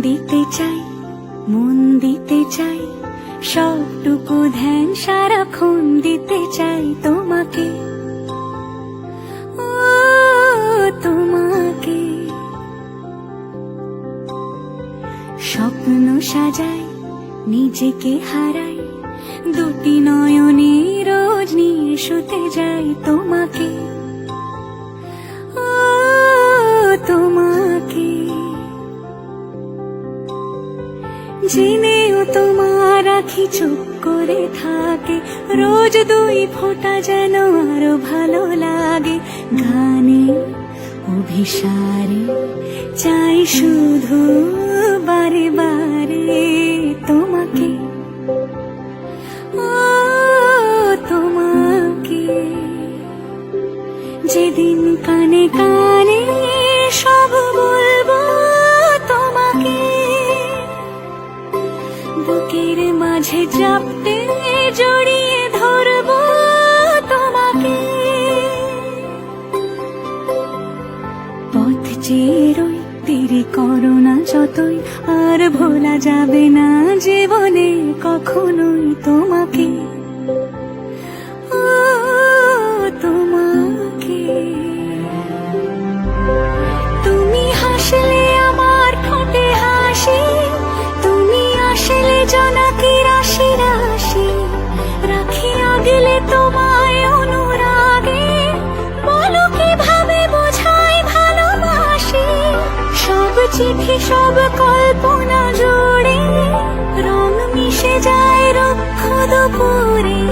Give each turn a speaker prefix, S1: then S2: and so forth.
S1: দিতে চাই, মন দিতে চাই, সবটুকু ধ্যান সারাক্ষণ দিতে চাই তোমাকে, ও তোমাকে। স্বপ্ন সাজাই, নিজেকে হারাই, দুটি নয়নে রোজ নিয়ে শুতে যাই তোমাকে, ও তোমাকে। জেনেও তোমার আখি চুপ করে থাকে, রোজ দুই ফোঁটা যেন আরো ভালো লাগে। গানে অভিসারে চাই শুধু বারে বারে তোমাকে, ও তোমাকে। যেদিন কানে কানে সব বলবো তোমাকে, বুকের মাঝে চাপতে জড়িয়ে ধরবো তোমাকে। পথ চেয়ে রই, দেরি করো না যতই, আর ভোলা যাবে না জীবনে কখনোই তোমাকে, ও তোমাকে। তুমি হাসলে আমার ঠোঁটে হাসি, তুমি আসলে জোনাকি রাশি রাশি, রাখি আগলে তোমায় অনুরাগে, বলো কিভাবে বোঝাই ভালোবাসি। সব চিঠি সব কল্পনা জুড়ে রং মিশে যায় রুক্ষ দুপুরে,